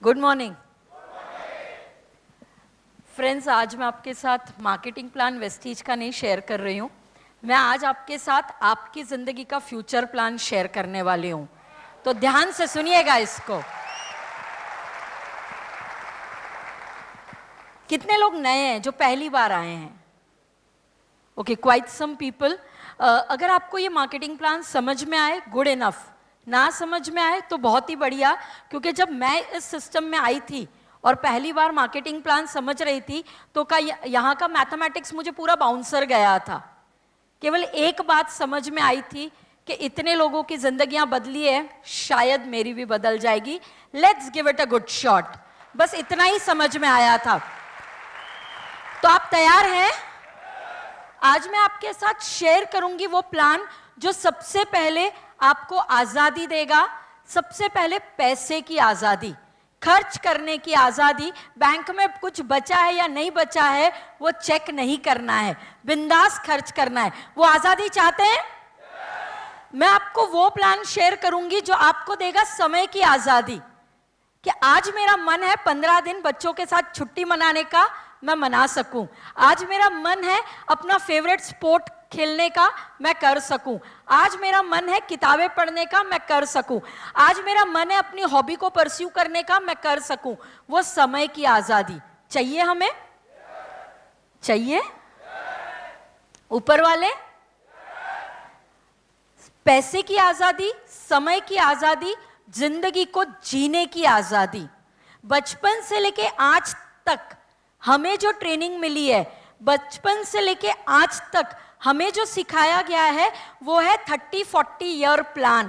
Good morning friends. आज मैं आपके साथ मार्केटिंग प्लान वेस्टीज का नहीं शेयर कर रही हूँ। मैं आज आपके साथ आपकी ज़िंदगी का फ्यूचर प्लान शेयर करने वाली हूँ, तो ध्यान से सुनिएगा इसको। कितने लोग नए हैं जो पहली बार आए हैं? Okay, quite some people. अगर आपको ये मार्केटिंग प्लान समझ में आए, गुड इनफ। ना समझ में आए तो बहुत ही बढ़िया, क्योंकि जब मैं इस सिस्टम में आई थी और पहली बार मार्केटिंग प्लान समझ रही थी तो यहाँ का मैथमेटिक्स मुझे पूरा बाउंसर गया था। केवल एक बात समझ में आई थी कि इतने लोगों की जिंदगियां बदली है, शायद मेरी भी बदल जाएगी। Let's give it a good shot. बस इतना ही समझ में आया था। तो आप तैयार हैं? आज मैं आपके साथ शेयर करूंगी वो प्लान जो सबसे पहले आपको आजादी देगा। सबसे पहले पैसे की आजादी, खर्च करने की आजादी। बैंक में कुछ बचा है या नहीं बचा है वो चेक नहीं करना है, बिंदास खर्च करना है। वो आजादी चाहते हैं? मैं आपको वो प्लान शेयर करूंगी जो आपको देगा समय की आजादी, कि आज मेरा मन है 15 दिन बच्चों के साथ छुट्टी मनाने का, मैं मना सकूं। आज मेरा मन है अपना फेवरेट स्पोर्ट खेलने का, मैं कर सकूं। आज मेरा मन है किताबें पढ़ने का, मैं कर सकूं। आज मेरा मन है अपनी हॉबी को परस्यू करने का, मैं कर सकूं। वो समय की आजादी चाहिए हमें? चाहिए? ऊपर वाले? पैसे की आजादी, समय की आजादी, जिंदगी को जीने की आजादी। बचपन से लेके आज तक हमें जो ट्रेनिंग मिली है, बचपन से लेके आज तक हमें जो सिखाया गया है वो है 30-40 ईयर प्लान।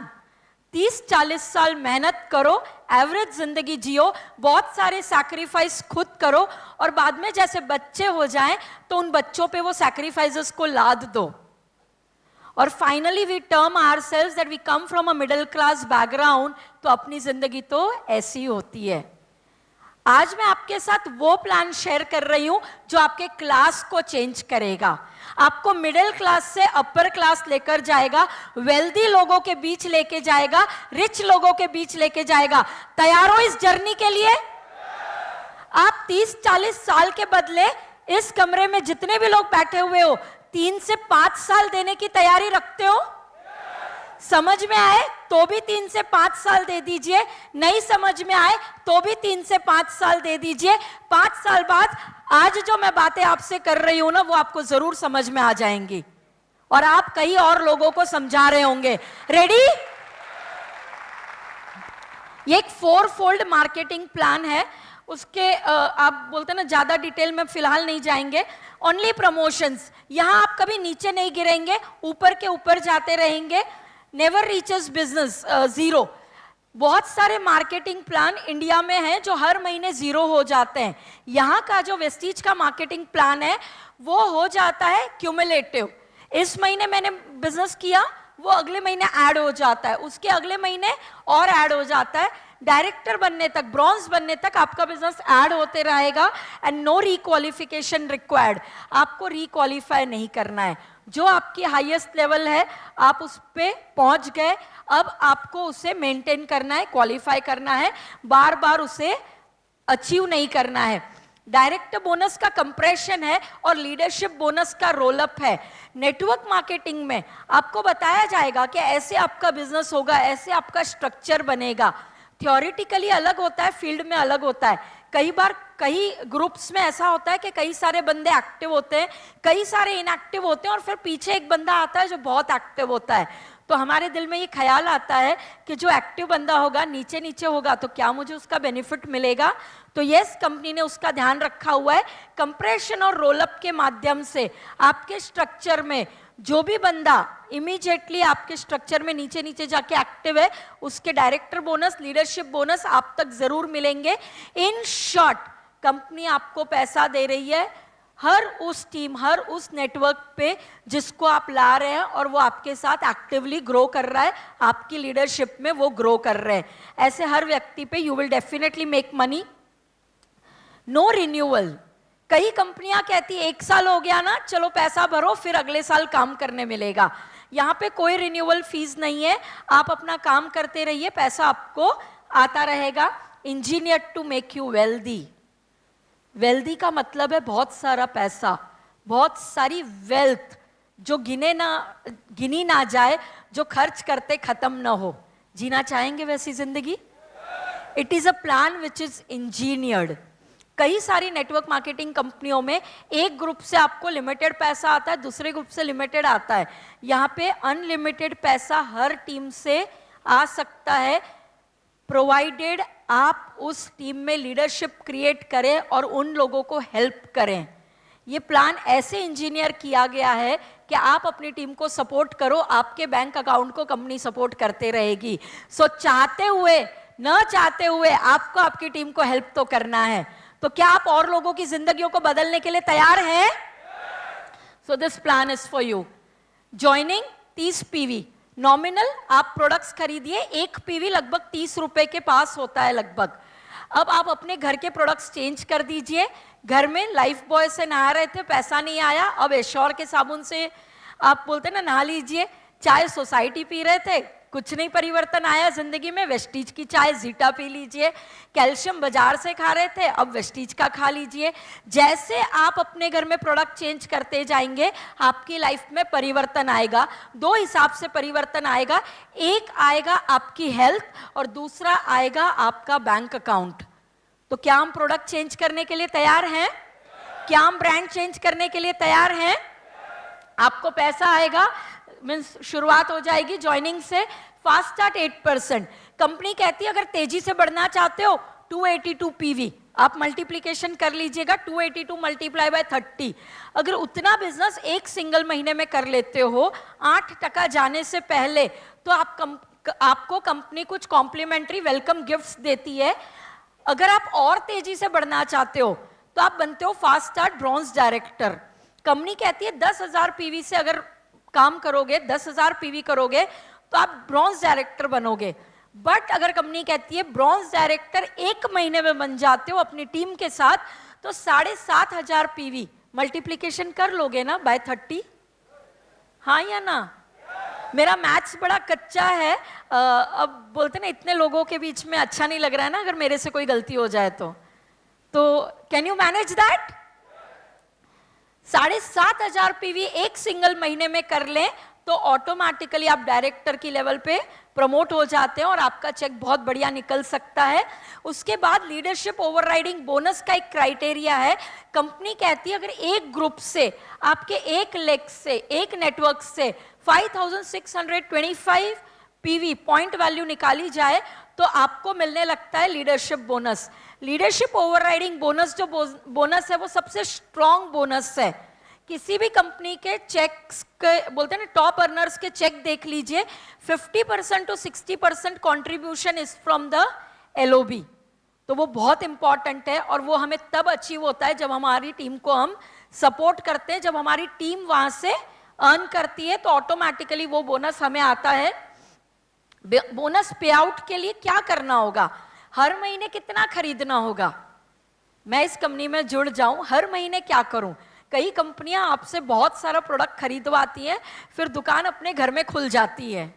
30-40 साल मेहनत करो, एवरेज जिंदगी जियो, बहुत सारे सैक्रिफाइस खुद करो, और बाद में जैसे बच्चे हो जाएं तो उन बच्चों पे वो सैक्रिफाइसेस को लाद दो। और finally we term ourselves that we come from a middle class background. तो अपनी जिंदगी तो ऐसी होती है। आज मैं आपके साथ वो प्लान शेयर कर रही हूं जो आपके क्लास को चेंज करेगा, आपको मिडिल क्लास से अपर क्लास लेकर जाएगा, वेल्दी लोगों के बीच लेके जाएगा, रिच लोगों के बीच लेके जाएगा। तैयार हो इस जर्नी के लिए? आप 30-40 साल के बदले इस कमरे में जितने भी लोग बैठे हुए हो 3 से 5 साल देने की तैयारी रखते हो? समझ में आए तो भी 3 से 5 साल दे दीजिए, नहीं समझ में आए तो भी 3 से 5 साल दे दीजिए। 5 साल बाद आज जो मैं बातें आपसे कर रही हूं ना, वो आपको जरूर समझ में आ जाएंगी और आप कई और लोगों को समझा रहे होंगे। रेडी? ये एक 4-फोल्ड मार्केटिंग प्लान है। उसके आप बोलते ना ज्यादा डिटेल में फिलहाल नहीं जाएंगे। Only promotions. यहां आप कभी नीचे नहीं गिरेंगे, ऊपर के ऊपर जाते रहेंगे। Never reaches business zero. बहुत सारे मार्केटिंग प्लान इंडिया में हैं जो हर महीने जीरो हो जाते हैं। यहाँ का जो वेस्टीज का मार्केटिंग प्लान है वो हो जाता है क्यूमुलेटिव। इस महीने मैंने बिजनेस किया, वो अगले महीने ऐड हो जाता है, उसके अगले महीने और ऐड हो जाता है। डायरेक्टर बनने तक, ब्रॉन्ज बनने तक आपका बिजनेस ऐड होते रहेगा। And no requalification required. आपको रिक्वालिफाई नहीं करना है। जो आपकी हाईएस्ट लेवल है आप उस पे पहुंच गए, अब आपको उसे मेंटेन करना है, क्वालिफाई करना है, बार बार उसे अचीव नहीं करना है। डायरेक्टर बोनस का कंप्रेशन है और लीडरशिप बोनस का रोल अप है। नेटवर्क मार्केटिंग में आपको बताया जाएगा कि ऐसे आपका बिजनेस होगा, ऐसे आपका स्ट्रक्चर बनेगा। थियोरिटिकली अलग होता है, फील्ड में अलग होता है। कई बार कई ग्रुप्स में ऐसा होता है कि कई सारे बंदे एक्टिव होते हैं, कई सारे इनएक्टिव होते हैं, और फिर पीछे एक बंदा आता है जो बहुत एक्टिव होता है। तो हमारे दिल में ये ख्याल आता है कि जो एक्टिव बंदा होगा, नीचे नीचे होगा, तो क्या मुझे उसका बेनिफिट मिलेगा? तो यस, कंपनी ने उसका ध्यान रखा हुआ है। कंप्रेशन और रोलअप के माध्यम से आपके स्ट्रक्चर में जो भी बंदा इमीडिएटली आपके स्ट्रक्चर में नीचे नीचे जाके एक्टिव है, उसके डायरेक्टर बोनस, लीडरशिप बोनस आप तक जरूर मिलेंगे। इन शॉर्ट, कंपनी आपको पैसा दे रही है हर उस टीम, हर उस नेटवर्क पे जिसको आप ला रहे हैं और वो आपके साथ एक्टिवली ग्रो कर रहा है, आपकी लीडरशिप में वो ग्रो कर रहे हैं। ऐसे हर व्यक्ति पे you will definitely make money. No renewal. कई कंपनियां कहती है 1 साल हो गया ना, चलो पैसा भरो फिर अगले साल काम करने मिलेगा। यहाँ पे कोई रिन्यूअल फीस नहीं है, आप अपना काम करते रहिए, पैसा आपको आता रहेगा। Engineer to make you wealthy. Wealthy का मतलब है बहुत सारा पैसा, बहुत सारी वेल्थ जो गिनी ना जाए, जो खर्च करते खत्म ना हो। जीना चाहेंगे वैसी जिंदगी? It is a plan which is engineered. कई सारी नेटवर्क मार्केटिंग कंपनियों में एक ग्रुप से आपको लिमिटेड पैसा आता है, दूसरे ग्रुप से लिमिटेड आता है। यहाँ पे अनलिमिटेड पैसा हर टीम से आ सकता है, प्रोवाइडेड आप उस टीम में लीडरशिप क्रिएट करें और उन लोगों को हेल्प करें। ये प्लान ऐसे इंजीनियर किया गया है कि आप अपनी टीम को सपोर्ट करो, आपके बैंक अकाउंट को कंपनी सपोर्ट करते रहेगी। सो चाहते हुए न चाहते हुए आपको आपकी टीम को हेल्प तो करना है। तो क्या आप और लोगों की जिंदगियों को बदलने के लिए तैयार हैं? So this plan is for you. Joining 30 PV nominal, आप प्रोडक्ट्स खरीदिए, 1 पीवी लगभग 30 रुपए के पास होता है लगभग। अब आप अपने घर के प्रोडक्ट्स चेंज कर दीजिए। घर में लाइफ बॉय से नहा रहे थे, पैसा नहीं आया, अब एश्योर के साबुन से आप बोलते ना नहा लीजिए। चाय सोसाइटी पी रहे थे, कुछ नहीं परिवर्तन आया जिंदगी में, वेस्टीज की चाय जीटा पी लीजिए। कैल्शियम बाजार से खा रहे थे, अब वेस्टीज का खा लीजिए। जैसे आप अपने घर में प्रोडक्ट चेंज करते जाएंगे, आपकी लाइफ में परिवर्तन आएगा। 2 हिसाब से परिवर्तन आएगा, एक आएगा आपकी हेल्थ और दूसरा आएगा आपका बैंक अकाउंट। तो क्या हम प्रोडक्ट चेंज करने के लिए तैयार हैं? क्या हम ब्रांड चेंज करने के लिए तैयार हैं? आपको पैसा आएगा, मीन्स शुरुआत हो जाएगी ज्वाइनिंग से। Fast start 8%। कंपनी कहती है अगर तेजी से बढ़ना चाहते हो 282 पीवी, आप मल्टीप्लीकेशन कर लीजिएगा, 282 मल्टीप्लाई बाय 30। अगर उतना बिजनेस एक सिंगल महीने में कर लेते हो 8% जाने से पहले, तो आपको कंपनी कुछ कॉम्प्लीमेंट्री वेलकम गिफ्ट्स देती है। अगर आप और तेजी से बढ़ना चाहते हो तो आप बनते हो fast start bronze director. Company कहती है 10,000 पीवी से अगर काम करोगे, 10,000 पीवी करोगे तो आप ब्रॉन्ज डायरेक्टर बनोगे। बट अगर कंपनी कहती है ब्रॉन्ज डायरेक्टर 1 महीने में बन जाते हो अपनी टीम के साथ, तो 7,500 पीवी मल्टीप्लीकेशन कर लोगे ना बाय 30? हाँ या ना? मेरा मैथ्स बड़ा कच्चा है, अब बोलते ना इतने लोगों के बीच में अच्छा नहीं लग रहा है ना अगर मेरे से कोई गलती हो जाए तो can you manage that? 7,500 PV एक सिंगल महीने में कर लें तो ऑटोमेटिकली आप डायरेक्टर की लेवल पे प्रमोट हो जाते हैं और आपका चेक बहुत बढ़िया निकल सकता है। उसके बाद लीडरशिप ओवरराइडिंग बोनस का एक क्राइटेरिया है। कंपनी कहती है अगर एक ग्रुप से, आपके एक लेग से, एक नेटवर्क से 5,625 पीवी पॉइंट वैल्यू निकाली जाए तो आपको मिलने लगता है leadership bonus. Leadership overriding bonus जो बोनस है वो सबसे स्ट्रॉन्ग बोनस है। किसी भी कंपनी के चेक्स के बोलते हैं ना, टॉप अर्नर्स के चेक देख लीजिए, 50% to 60% contribution is from the LOB। तो वो बहुत इंपॉर्टेंट है और वो हमें तब अचीव होता है जब हमारी टीम को हम सपोर्ट करते हैं। जब हमारी टीम वहां से अर्न करती है तो ऑटोमेटिकली वो बोनस हमें आता है। बोनस पे आउट के लिए क्या करना होगा? हर महीने कितना खरीदना होगा? मैं इस कंपनी में जुड़ जाऊं, हर महीने क्या करूं? कई कंपनियां आपसे बहुत सारा प्रोडक्ट खरीदवाती हैं, फिर दुकान अपने घर में खुल जाती है।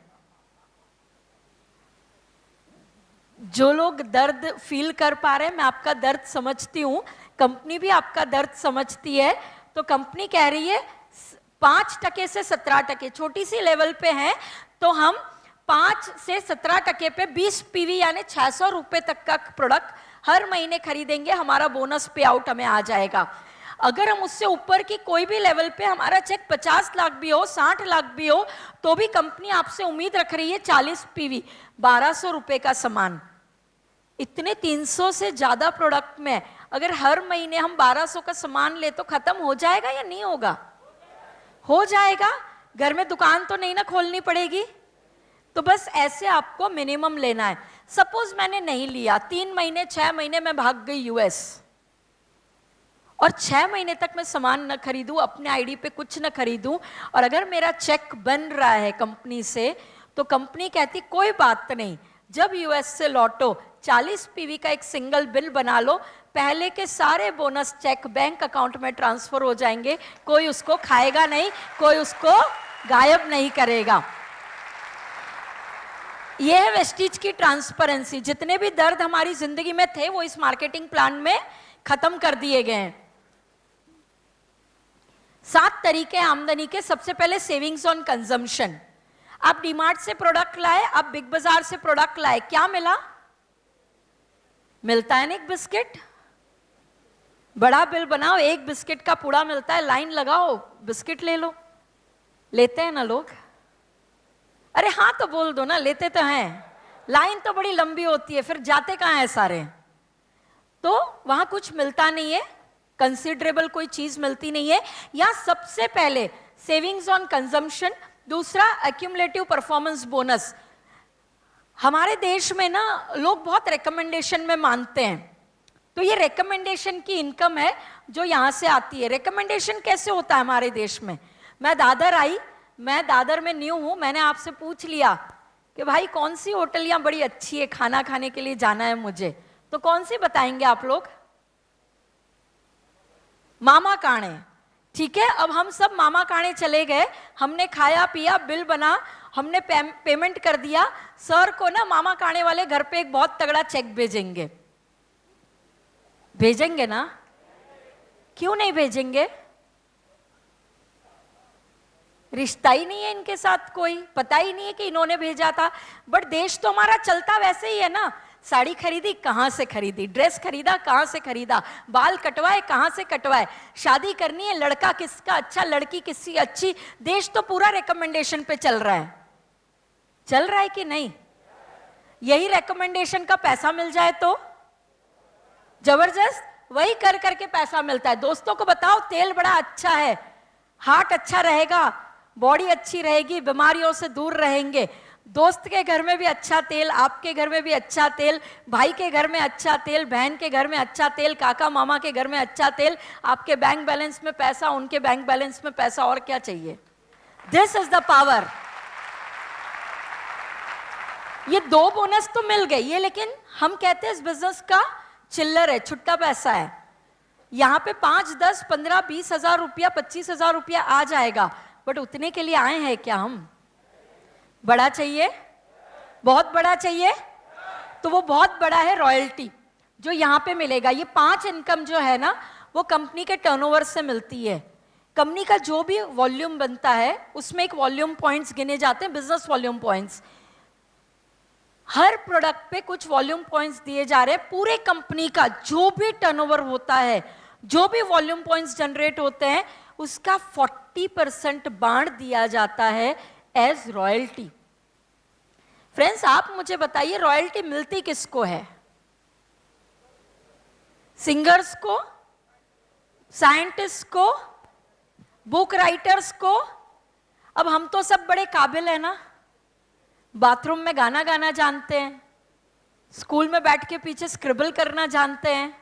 जो लोग दर्द फील कर पा रहे हैं, मैं आपका दर्द समझती हूं, कंपनी भी आपका दर्द समझती है। तो कंपनी कह रही है 5% से 17%, छोटी सी लेवल पे है, तो हम 5 से 17% पे 20 पीवी यानी 600 रुपए तक का प्रोडक्ट हर महीने खरीदेंगे, हमारा बोनस पे आउट हमें आ जाएगा। अगर हम उससे ऊपर की कोई भी लेवल पे हमारा चेक 50 लाख भी हो, 60 लाख भी हो, तो भी कंपनी आपसे उम्मीद रख रही है 40 पीवी 1200 रुपए का सामान। इतने 300 से ज्यादा प्रोडक्ट में अगर हर महीने हम 1200 का सामान ले तो खत्म हो जाएगा या नहीं होगा? हो जाएगा। घर में दुकान तो नहीं ना खोलनी पड़ेगी। तो बस ऐसे आपको मिनिमम लेना है। सपोज मैंने नहीं लिया, 3 महीने 6 महीने में भाग गई US और 6 महीने तक मैं सामान न खरीदूं, अपने आईडी पे कुछ न खरीदूं, और अगर मेरा चेक बन रहा है कंपनी से, तो कंपनी कहती कोई बात नहीं, जब US से लौटो 40 पीवी का एक सिंगल बिल बना लो, पहले के सारे बोनस चेक बैंक अकाउंट में ट्रांसफर हो जाएंगे, कोई उसको खाएगा नहीं, कोई उसको गायब नहीं करेगा। ये है वेस्टीज की ट्रांसपेरेंसी। जितने भी दर्द हमारी जिंदगी में थे वो इस मार्केटिंग प्लान में खत्म कर दिए गए हैं। 7 तरीके आमदनी के। सबसे पहले सेविंग्स ऑन कंजम्पशन। आप डीमार्ट से प्रोडक्ट लाए, आप बिग बाजार से प्रोडक्ट लाए, क्या मिला? मिलता है ना एक बिस्किट। बड़ा बिल बनाओ, एक बिस्किट का पूड़ा मिलता है, लाइन लगाओ, बिस्किट ले लो। लेते हैं ना लोग? अरे हाँ तो बोल दो ना, लेते तो हैं। लाइन तो बड़ी लंबी होती है, फिर जाते कहाँ है सारे? तो वहां कुछ मिलता नहीं है, कंसिडरेबल कोई चीज मिलती नहीं है। या सबसे पहले सेविंग्स ऑन कंजम्पशन। दूसरा एक्यूमुलेटिव परफॉर्मेंस बोनस। हमारे देश में ना लोग बहुत रिकमेंडेशन में मानते हैं, तो ये रिकमेंडेशन की इनकम है जो यहां से आती है। रिकमेंडेशन कैसे होता है हमारे देश में? मैं दादर आई, मैं दादर में न्यू हूं, मैंने आपसे पूछ लिया कि भाई कौन सी होटल यहाँ बड़ी अच्छी है, खाना खाने के लिए जाना है मुझे, तो कौन सी बताएंगे आप लोग? मामा काणे। ठीक है, अब हम सब मामा काणे चले गए, हमने खाया पिया, बिल बना, हमने पेमेंट कर दिया। सर को ना मामा काणे वाले घर पे एक बहुत तगड़ा चेक भेजेंगे। भेजेंगे ना? क्यों नहीं भेजेंगे? रिश्ता ही नहीं है इनके साथ, कोई पता ही नहीं है कि इन्होंने भेजा था। बट देश तो हमारा चलता वैसे ही है ना। साड़ी खरीदी, कहां से खरीदी? ड्रेस खरीदा, कहां से खरीदा? बाल कटवाए, कहां से कटवाए? शादी करनी है, लड़का किसका अच्छा, लड़की किसकी अच्छी? देश तो पूरा रिकमेंडेशन पे चल रहा है। चल रहा है कि नहीं? यही रिकमेंडेशन का पैसा मिल जाए तो जबरदस्त, वही कर करके पैसा मिलता है। दोस्तों को बताओ तेल बड़ा अच्छा है, हार्ट अच्छा रहेगा, बॉडी अच्छी रहेगी, बीमारियों से दूर रहेंगे। दोस्त के घर में भी अच्छा तेल, आपके घर में भी अच्छा तेल, भाई के घर में अच्छा तेल, बहन के घर में अच्छा तेल, काका मामा के घर में अच्छा तेल, आपके बैंक बैलेंस में पैसा, उनके बैंक बैलेंस में पैसा, और क्या चाहिए? This is the power. ये 2 बोनस तो मिल गई है, लेकिन हम कहते हैं इस बिजनेस का चिल्लर है, छुट्टा पैसा है। यहां पे 5, 10, 15, 20 हजार रुपया, 25 हजार रुपया आ जाएगा, बट उतने के लिए आए हैं क्या हम? बड़ा चाहिए, बहुत बड़ा चाहिए। तो वो बहुत बड़ा है रॉयल्टी जो यहां पे मिलेगा। ये 5 इनकम जो है ना वो कंपनी के टर्नओवर से मिलती है। कंपनी का जो भी वॉल्यूम बनता है उसमें एक वॉल्यूम पॉइंट्स गिने जाते हैं, बिजनेस वॉल्यूम पॉइंट्स। हर प्रोडक्ट पे कुछ वॉल्यूम पॉइंट्स दिए जा रहे हैं। पूरे कंपनी का जो भी टर्नओवर होता है, जो भी वॉल्यूम पॉइंट्स जनरेट होते हैं, उसका 40% बांट दिया जाता है एज रॉयल्टी। फ्रेंड्स आप मुझे बताइए रॉयल्टी मिलती किसको है? सिंगर्स को, साइंटिस्ट को, बुक राइटर्स को? अब हम तो सब बड़े काबिल हैं ना, बाथरूम में गाना गाना जानते हैं, स्कूल में बैठ के पीछे स्क्रिबल करना जानते हैं,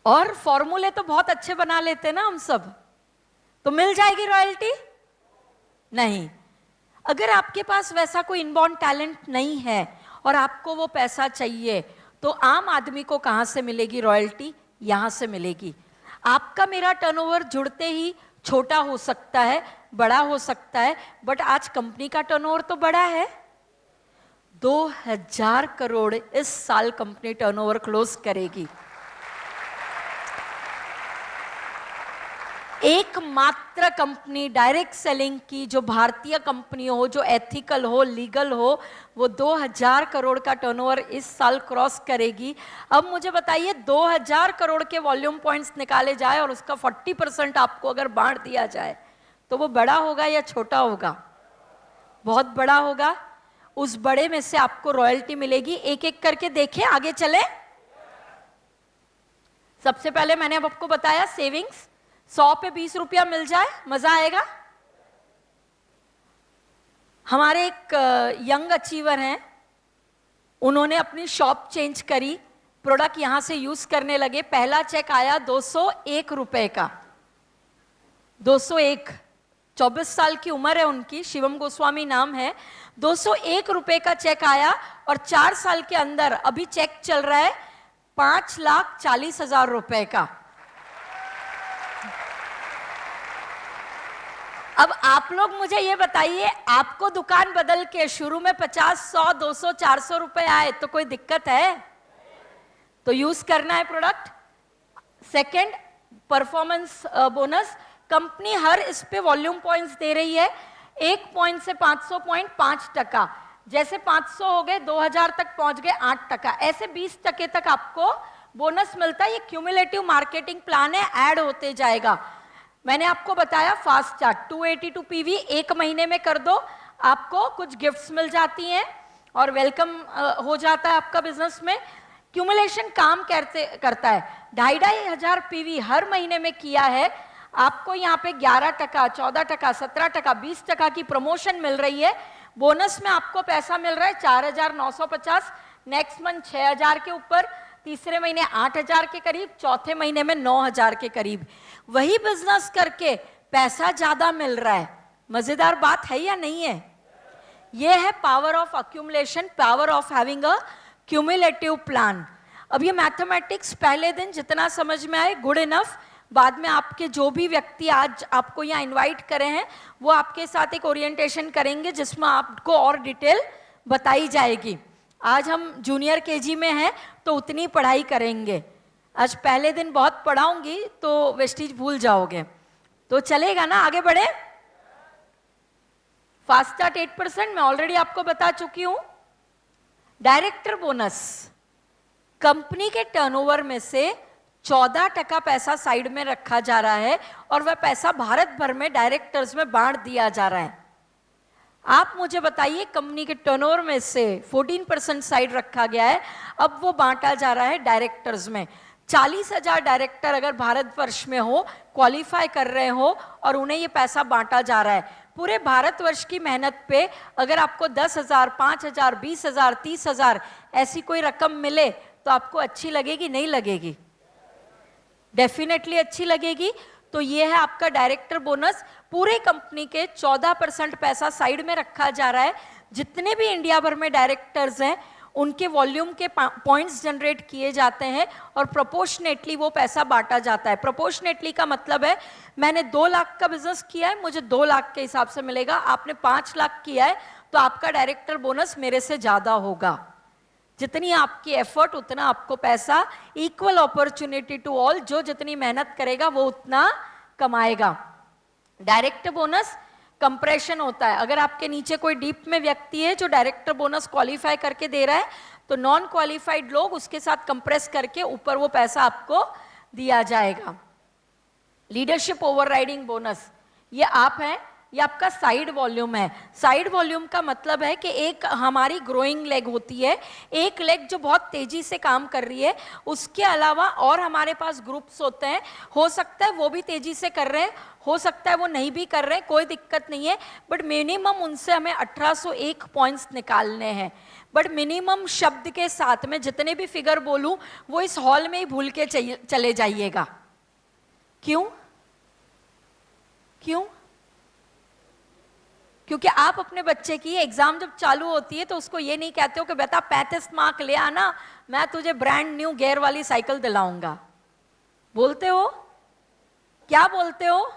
और फॉर्मूले तो बहुत अच्छे बना लेते हैं ना हम सब, तो मिल जाएगी रॉयल्टी? नहीं। अगर आपके पास वैसा कोई इनबॉर्न टैलेंट नहीं है और आपको वो पैसा चाहिए, तो आम आदमी को कहां से मिलेगी रॉयल्टी? यहां से मिलेगी। आपका मेरा टर्नओवर जुड़ते ही छोटा हो सकता है, बड़ा हो सकता है, बट आज कंपनी का टर्नओवर तो बड़ा है। 2000 करोड़ इस साल कंपनी टर्नओवर क्लोज करेगी। एकमात्र कंपनी डायरेक्ट सेलिंग की जो भारतीय कंपनी हो, जो एथिकल हो, लीगल हो, वो 2000 करोड़ का टर्नओवर इस साल क्रॉस करेगी। अब मुझे बताइए 2000 करोड़ के वॉल्यूम पॉइंट्स निकाले जाए और उसका 40% आपको अगर बांट दिया जाए, तो वो बड़ा होगा या छोटा होगा? बहुत बड़ा होगा। उस बड़े में से आपको रॉयल्टी मिलेगी। एक एक करके देखें, आगे चले। सबसे पहले मैंने अब आपको बताया सेविंग्स, 100 पे 20 रुपया मिल जाए, मजा आएगा। हमारे एक यंग अचीवर हैं, उन्होंने अपनी शॉप चेंज करी, प्रोडक्ट यहां से यूज करने लगे। पहला चेक आया 201 रुपए का, 201, 24 साल की उम्र है उनकी, शिवम गोस्वामी नाम है। 201 रुपए का चेक आया और 4 साल के अंदर अभी चेक चल रहा है 5,40,000 रुपए का। अब आप लोग मुझे ये बताइए, आपको दुकान बदल के शुरू में 50, 100, 200, 400 रुपए आए तो कोई दिक्कत है? तो यूज करना है product. Second, performance bonus. Company हर इस पे वॉल्यूम पॉइंट्स दे रही है। 1 पॉइंट से 500 पॉइंट 5%, जैसे 500 हो गए 2000 तक पहुंच गए 8%, ऐसे 20% तक आपको बोनस मिलता है। ये क्यूमुलेटिव मार्केटिंग प्लान है, ऐड होते जाएगा। मैंने आपको बताया फास्ट चार्ट 282 पीवी 1 महीने में कर दो, आपको कुछ गिफ्ट्स मिल जाती हैं और वेलकम हो जाता है आपका बिजनेस में। क्यूमुलेशन काम करता है। 2500 पीवी हर महीने में किया है, आपको यहाँ पे 11%, 14%, 17%, 20% की प्रमोशन मिल रही है। बोनस में आपको पैसा मिल रहा है 4950, नेक्स्ट मंथ 6000 के ऊपर, तीसरे महीने 8000 के करीब, चौथे महीने में 9000 के करीब। वही बिजनेस करके पैसा ज्यादा मिल रहा है। मजेदार बात है या नहीं है? यह है power of accumulation, power of having a cumulative plan. अब ये मैथमेटिक्स पहले दिन जितना समझ में आए गुड इनफ, बाद में आपके जो भी व्यक्ति आज आपको यहाँ इनवाइट करे हैं वो आपके साथ एक ओरिएंटेशन करेंगे जिसमें आपको और डिटेल बताई जाएगी। आज हम जूनियर केजी में हैं तो उतनी पढ़ाई करेंगे। आज पहले दिन बहुत पढ़ाऊंगी तो वेस्टीज भूल जाओगे, तो चलेगा ना? आगे बढ़े। फास्ट चार्ट 8% मैं ऑलरेडी आपको बता चुकी हूं। डायरेक्टर बोनस, कंपनी के टर्नओवर में से 14% पैसा साइड में रखा जा रहा है और वह पैसा भारत भर में डायरेक्टर्स में बांट दिया जा रहा है। आप मुझे बताइए, कंपनी के टर्नओवर में से 14% साइड रखा गया है, अब वो बांटा जा रहा है डायरेक्टर्स में। 40,000 डायरेक्टर अगर भारतवर्ष में हो, क्वालिफाई कर रहे हो और उन्हें ये पैसा बांटा जा रहा है। पूरे भारतवर्ष की मेहनत पे अगर आपको 10,000, 5,000, 20,000, 30,000 ऐसी कोई रकम मिले तो आपको अच्छी लगेगी नहीं लगेगी? डेफिनेटली अच्छी लगेगी। तो ये है आपका डायरेक्टर बोनस। पूरे कंपनी के 14% पैसा साइड में रखा जा रहा है। जितने भी इंडिया भर में डायरेक्टर्स हैं उनके वॉल्यूम के पॉइंट्स जनरेट किए जाते हैं और प्रोपोर्शनेटली वो पैसा बांटा जाता है। प्रोपोर्शनेटली का मतलब है मैंने 2 लाख का बिजनेस किया है, मुझे 2 लाख के हिसाब से मिलेगा। आपने 5 लाख किया है तो आपका डायरेक्टर बोनस मेरे से ज्यादा होगा। जितनी आपकी एफर्ट उतना आपको पैसा, इक्वल अपॉर्चुनिटी टू ऑल, जो जितनी मेहनत करेगा वो उतना कमाएगा। डायरेक्टर बोनस कंप्रेशन होता है। अगर आपके नीचे कोई डीप में व्यक्ति है जो डायरेक्टर बोनस क्वालिफाई करके दे रहा है तो नॉन क्वालिफाइड लोग उसके साथ कंप्रेस करके ऊपर वो पैसा आपको दिया जाएगा। लीडरशिप ओवरराइडिंग बोनस, ये आप हैं, ये आपका साइड वॉल्यूम है। साइड वॉल्यूम का मतलब है कि एक हमारी ग्रोइंग लेग होती है, एक लेग जो बहुत तेजी से काम कर रही है, उसके अलावा और हमारे पास ग्रुप्स होते हैं। हो सकता है वो भी तेजी से कर रहे हैं, हो सकता है वो नहीं भी कर रहे हैं, कोई दिक्कत नहीं है, बट मिनिमम उनसे हमें 1801 पॉइंट्स निकालने हैं। बट मिनिमम शब्द के साथ में जितने भी फिगर बोलूं वो इस हॉल में ही भूल के चले जाइएगा। क्यों? क्यों? क्योंकि आप अपने बच्चे की एग्जाम जब चालू होती है तो उसको ये नहीं कहते हो कि बेटा 35 मार्क ले आना, मैं तुझे ब्रांड न्यू गियर वाली साइकिल दिलाऊंगा। बोलते हो? क्या बोलते हो?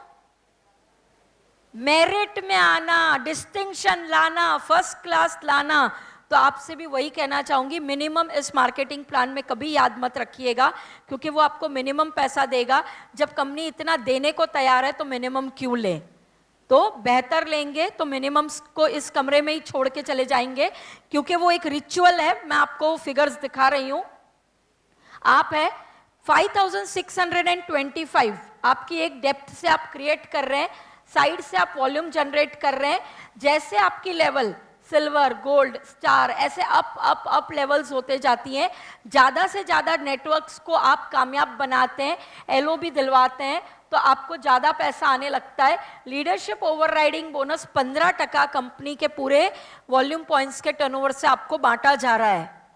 मेरिट में आना, डिस्टिंक्शन लाना, फर्स्ट क्लास लाना। तो आपसे भी वही कहना चाहूंगी, मिनिमम इस मार्केटिंग प्लान में कभी याद मत रखिएगा, क्योंकि वो आपको मिनिमम पैसा देगा। जब कंपनी इतना देने को तैयार है तो मिनिमम क्यों ले? तो बेहतर लेंगे तो मिनिमम को इस कमरे में ही छोड़ के चले जाएंगे, क्योंकि वो एक रिचुअल है। मैं आपको फिगर्स दिखा रही हूं। आप है 5625, आपकी एक डेप्थ से आप क्रिएट कर रहे हैं, साइड से आप वॉल्यूम जनरेट कर रहे हैं। जैसे आपकी लेवल सिल्वर, गोल्ड, स्टार, ऐसे अप अप अप लेवल्स होते जाती हैं। ज्यादा से ज्यादा नेटवर्क्स को आप कामयाब बनाते हैं, एलओबी दिलवाते हैं, तो आपको ज्यादा पैसा आने लगता है। लीडरशिप ओवरराइडिंग बोनस 15% कंपनी के पूरे वॉल्यूम पॉइंट्स के टर्नओवर से आपको बांटा जा रहा है।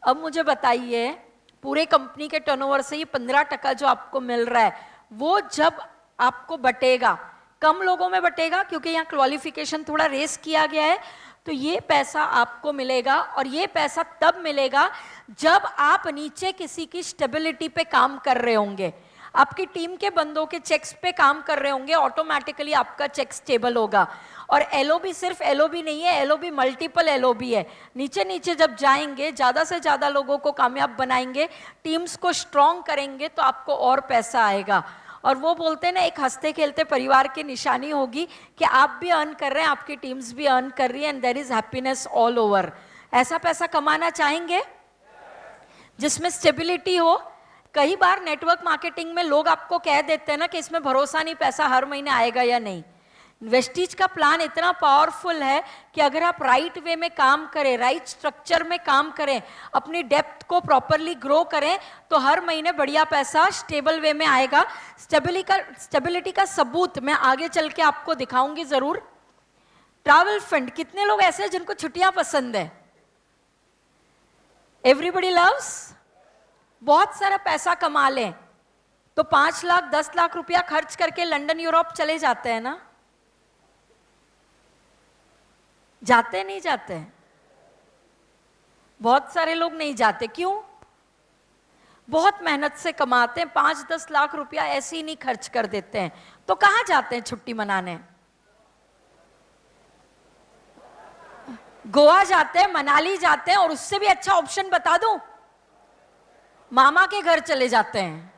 अब मुझे बताइए, पूरे कंपनी के टर्नओवर से ये 15% जो आपको मिल रहा है वो जब आपको बटेगा, कम लोगों में बटेगा क्योंकि यहाँ क्वालिफिकेशन थोड़ा रेस किया गया है, तो ये पैसा आपको मिलेगा। और ये पैसा तब मिलेगा जब आप नीचे किसी की स्टेबिलिटी पे काम कर रहे होंगे। आपकी टीम के बंदों के चेक्स पे काम कर रहे होंगे, ऑटोमेटिकली आपका चेक स्टेबल होगा। और एलओबी सिर्फ एलओबी नहीं है, एलओबी मल्टीपल एलओबी है। नीचे नीचे जब जाएंगे, ज़्यादा से ज़्यादा लोगों को कामयाब बनाएंगे, टीम्स को स्ट्रॉन्ग करेंगे, तो आपको और पैसा आएगा। और वो बोलते हैं ना, एक हंसते खेलते परिवार की निशानी होगी कि आप भी अर्न कर रहे हैं, आपकी टीम्स भी अर्न कर रही है, and there is happiness all over. ऐसा पैसा कमाना चाहेंगे जिसमें स्टेबिलिटी हो? कई बार नेटवर्क मार्केटिंग में लोग आपको कह देते हैं ना कि इसमें भरोसा नहीं, पैसा हर महीने आएगा या नहीं। वेस्टीज का प्लान इतना पावरफुल है कि अगर आप राइट वे में काम करें, राइट स्ट्रक्चर में काम करें, अपनी डेप्थ को प्रॉपरली ग्रो करें, तो हर महीने बढ़िया पैसा स्टेबल वे में आएगा। स्टेबिलिटी का सबूत मैं आगे चल के आपको दिखाऊंगी जरूर। ट्रैवल फंड, कितने लोग ऐसे हैं जिनको छुट्टियां पसंद है? Everybody loves. बहुत सारा पैसा कमा लें तो 5 लाख 10 लाख रुपया खर्च करके लंदन यूरोप चले जाते हैं ना? जाते नहीं जाते? बहुत सारे लोग नहीं जाते। क्यों? बहुत मेहनत से कमाते हैं, 5-10 लाख रुपया ऐसे ही नहीं खर्च कर देते हैं। तो कहां जाते हैं छुट्टी मनाने? गोवा जाते हैं, मनाली जाते हैं, और उससे भी अच्छा ऑप्शन बता दूं, मामा के घर चले जाते हैं।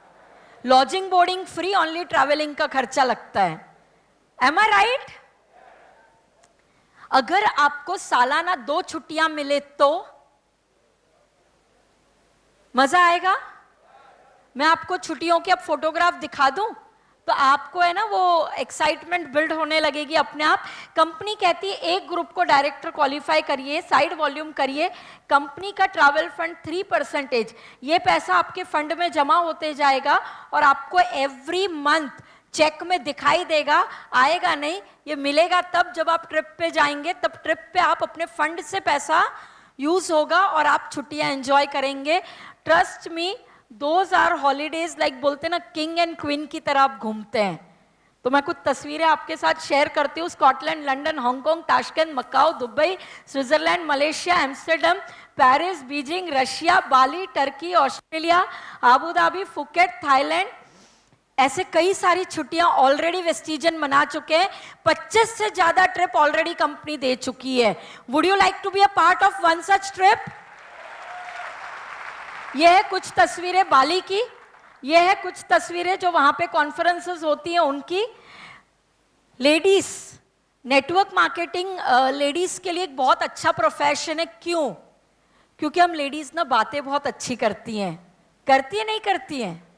Lodging boarding free, only travelling का खर्चा लगता है। एम आई राइट? अगर आपको सालाना 2 छुट्टियां मिले तो मजा आएगा। मैं आपको छुट्टियों की अब फोटोग्राफ दिखा दूं तो आपको है ना वो एक्साइटमेंट बिल्ड होने लगेगी अपने आप। कंपनी कहती है एक ग्रुप को डायरेक्टर क्वालिफाई करिए, साइड वॉल्यूम करिए। कंपनी का ट्रैवल फंड 3%, ये पैसा आपके फंड में जमा होते जाएगा और आपको एवरी मंथ चेक में दिखाई देगा। आएगा नहीं, ये मिलेगा तब जब आप ट्रिप पे जाएंगे, तब ट्रिप पे आप अपने फंड से पैसा यूज होगा और आप छुट्टियां एंजॉय करेंगे। Trust me, those are holidays like, बोलते ना किंग एंड क्वीन की तरह आप घूमते हैं। तो मैं कुछ तस्वीरें आपके साथ शेयर करती हूँ। Scotland, London, Hong Kong, Tashkent, Macau, Dubai, Switzerland, Malaysia, Amsterdam, Paris, Beijing, Russia, Bali, Turkey, Australia, Abu Dhabi, Phuket, Thailand. ऐसे कई सारी छुट्टियां ऑलरेडी वेस्टिजन मना चुके हैं। 25 से ज्यादा ट्रिप ऑलरेडी कंपनी दे चुकी है। Would you like to be a part of one such trip? यह है कुछ तस्वीरें बाली की, यह है कुछ तस्वीरें जो वहां पे कॉन्फ्रेंसेस होती हैं उनकी। लेडीज, नेटवर्क मार्केटिंग लेडीज के लिए एक बहुत अच्छा प्रोफेशन है। क्यों? क्योंकि हम लेडीज ना बातें बहुत अच्छी करती हैं। करती है नहीं करती हैं?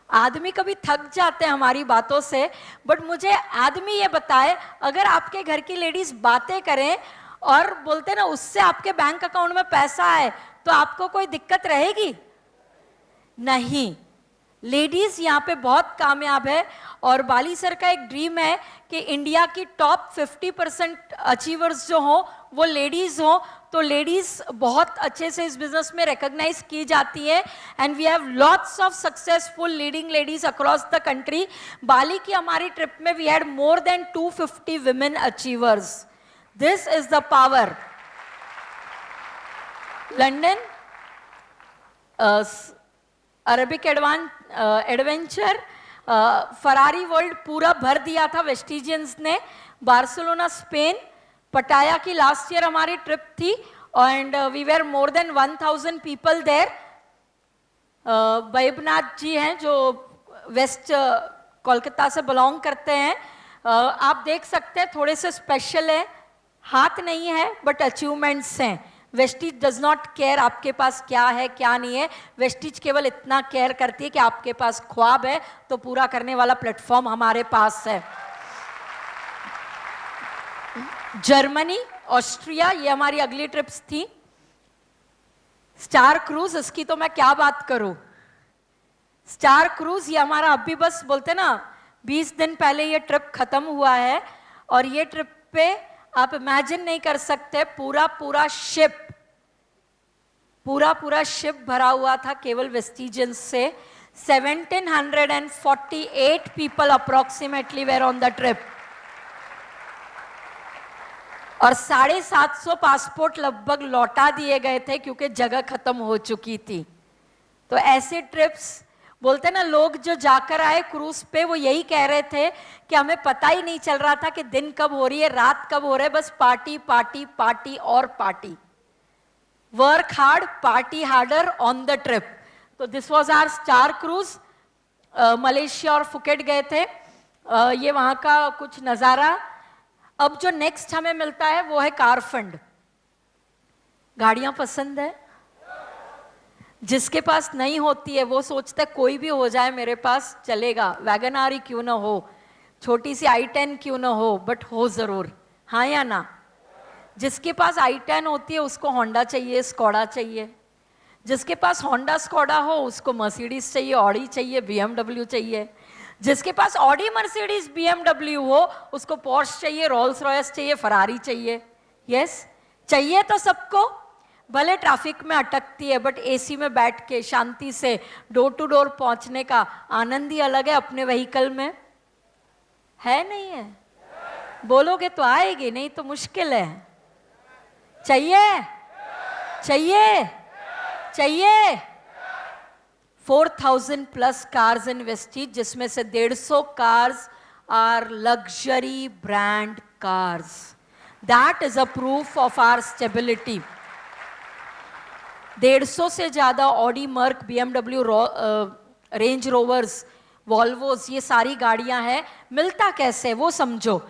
आदमी कभी थक जाते हैं हमारी बातों से, बट मुझे आदमी ये बताए, अगर आपके घर की लेडीज बातें करें और बोलते ना उससे आपके बैंक अकाउंट में पैसा आए, तो आपको कोई दिक्कत रहेगी? नहीं। लेडीज यहाँ पे बहुत कामयाब है। और बाली सर का एक ड्रीम है कि इंडिया की टॉप 50% अचीवर्स जो हो वो लेडीज हो। तो लेडीज बहुत अच्छे से इस बिजनेस में रिकॉग्नाइज की जाती है, and we have lots of successful leading ladies across the country. Bali की हमारी ट्रिप में we had more than 250 women achievers. This is the power. London, Arabic adventure, Ferrari world पूरा भर दिया था वेस्टिजियंस ने। बार्सिलोना, स्पेन, पटाया की last year हमारी ट्रिप थी, and we were more than 1000 people there. Baibnath ji हैं जो वेस्ट कोलकाता से बिलोंग करते हैं। आप देख सकते हैं थोड़े से स्पेशल है, हाथ नहीं है बट अचीवमेंट्स हैं। वेस्टिज डज नॉट केयर आपके पास क्या है क्या नहीं है। वेस्टिज केवल इतना केयर करती है कि आपके पास ख्वाब है तो पूरा करने वाला प्लेटफॉर्म हमारे पास है। जर्मनी, ऑस्ट्रिया, ये हमारी अगली ट्रिप्स थी। स्टार क्रूज, इसकी तो मैं क्या बात करूं। स्टार क्रूज ये हमारा अभी बस बोलते ना 20 दिन पहले ये ट्रिप खत्म हुआ है, और ये ट्रिप पे आप इमेजिन नहीं कर सकते, पूरा शिप भरा हुआ था केवल वेस्टिजियंस से। 1748 people approximately were on the trip, और 750 पासपोर्ट लगभग लौटा दिए गए थे क्योंकि जगह खत्म हो चुकी थी। तो ऐसे ट्रिप्स बोलते ना लोग जो जाकर आए क्रूज पे वो यही कह रहे थे कि हमें पता ही नहीं चल रहा था कि दिन कब हो रही है, रात कब हो रहा है, बस पार्टी पार्टी पार्टी और party. Work hard, party harder on the trip. तो this was our star cruise. Malaysia और फुकेट गए थे। ये वहां का कुछ नजारा। अब जो नेक्स्ट हमें मिलता है वो है कार फंड। गाड़ियां पसंद है? जिसके पास नहीं होती है वो सोचता है कोई भी हो जाए मेरे पास चलेगा, वैगन आर ही क्यों ना हो, छोटी सी i10 क्यों ना हो, बट हो जरूर। हाँ या ना? जिसके पास i10 होती है उसको होंडा चाहिए, स्कोडा चाहिए। जिसके पास होंडा स्कोडा हो उसको मर्सिडीज चाहिए, ऑडी चाहिए, BMW चाहिए। जिसके पास ऑडी मर्सिडीज BMW हो उसको पोर्श चाहिए, रोल्स रॉयस चाहिए, फरारी चाहिए। यस, चाहिए तो सबको। भले ट्रैफिक में अटकती है बट एसी में बैठ के शांति से डोर टू डोर पहुंचने का आनंद ही अलग है अपने व्हीकल में। है नहीं है? बोलोगे तो आएगी, नहीं तो मुश्किल है। चाहिए? चाहिए? चाहिए? 4000 प्लस कार्स इन वेस्टीज, जिसमें से 150 cars are luxury brand cars. That is a proof of our stability. 150 से ज्यादा Audi, Merc, BMW, Range Rovers, Volvos, ये सारी गाड़ियां हैं। मिलता कैसे वो समझो।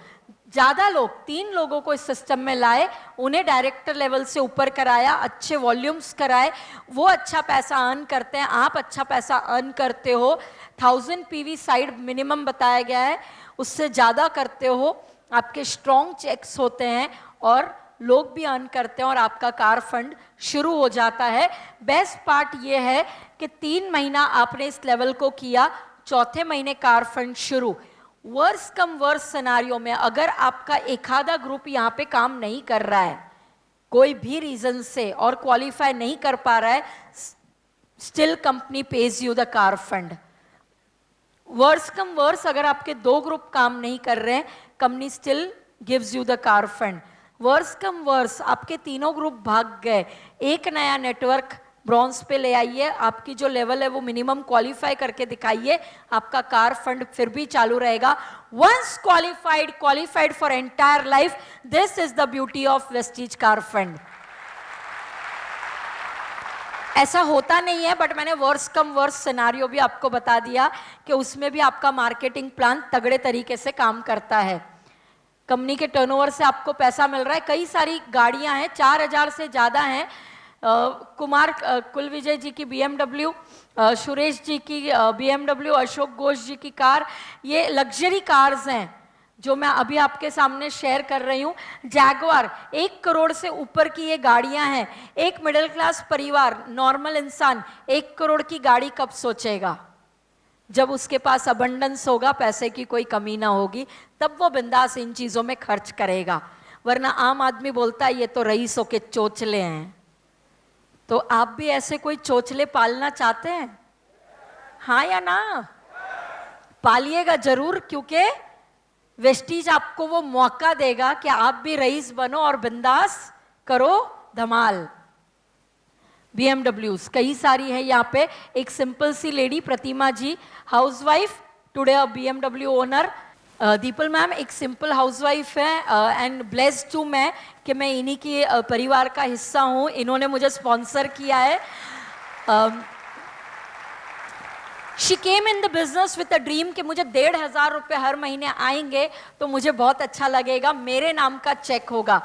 ज्यादा लोग, 3 लोगों को इस सिस्टम में लाए, उन्हें डायरेक्टर लेवल से ऊपर कराया, अच्छे वॉल्यूम्स कराए, वो अच्छा पैसा अर्न करते हैं, आप अच्छा पैसा अर्न करते हो। 1000 PV साइड मिनिमम बताया गया है, उससे ज्यादा करते हो, आपके स्ट्रॉन्ग चेक्स होते हैं और लोग भी अर्न करते हैं और आपका कार फंड शुरू हो जाता है। बेस्ट पार्ट ये है कि 3 महीना आपने इस लेवल को किया, चौथे महीने कार फंड शुरू। वर्स कम वर्स सिनारियो में अगर आपका एक आधा ग्रुप यहाँ पे काम नहीं कर रहा है कोई भी रीजन से और क्वालिफाई नहीं कर पा रहा है, still company pays you the car fund. Worse come worse अगर आपके 2 ग्रुप काम नहीं कर रहे हैं, company still gives you the car fund. Worse come worse आपके 3 ग्रुप भाग गए, एक नया नेटवर्क ब्रॉन्ज पे ले आइए, आपकी जो लेवल है वो मिनिमम क्वालिफाई करके दिखाइए, आपका कार फंड फिर भी चालू रहेगा। Once qualified for entire life, this is the beauty of Vestige car fund. ऐसा होता नहीं है बट मैंने वर्स कम वर्स सिनारियो भी आपको बता दिया कि उसमें भी आपका मार्केटिंग प्लान तगड़े तरीके से काम करता है। कंपनी के टर्नओवर से आपको पैसा मिल रहा है, कई सारी गाड़ियां हैं, 4000 से ज्यादा हैं। कुमार कुलविजय जी की BMW, सुरेश जी की BMW, अशोक घोष जी की कार, ये लग्जरी कार्स हैं जो मैं अभी आपके सामने शेयर कर रही हूँ। जैगवार, 1 करोड़ से ऊपर की ये गाड़ियां हैं। एक मिडिल क्लास परिवार, नॉर्मल इंसान 1 करोड़ की गाड़ी कब सोचेगा? जब उसके पास अबंडेंस होगा, पैसे की कोई कमी ना होगी, तब वो बिंदास इन चीजों में खर्च करेगा। वरना आम आदमी बोलता है ये तो रईसों के चोचले हैं। तो आप भी ऐसे कोई चोचले पालना चाहते हैं? हाँ या ना? पालिएगा जरूर, क्योंकि वेस्टीज आपको वो मौका देगा कि आप भी रईस बनो और बिंदास करो धमाल। BMWs कई सारी है यहाँ पे। एक सिंपल सी lady Pratima ji, housewife, today a BMW owner. Deepal ma'am एक सिंपल हाउसवाइफ है एंड ब्लेस्ड हूँ मैं कि मैं इन्हीं की परिवार का हिस्सा हूँ। इन्होंने मुझे स्पॉन्सर किया है। She came in the business with a dream कि मुझे 1500 रुपये हर महीने आएंगे तो मुझे बहुत अच्छा लगेगा, मेरे नाम का चेक होगा।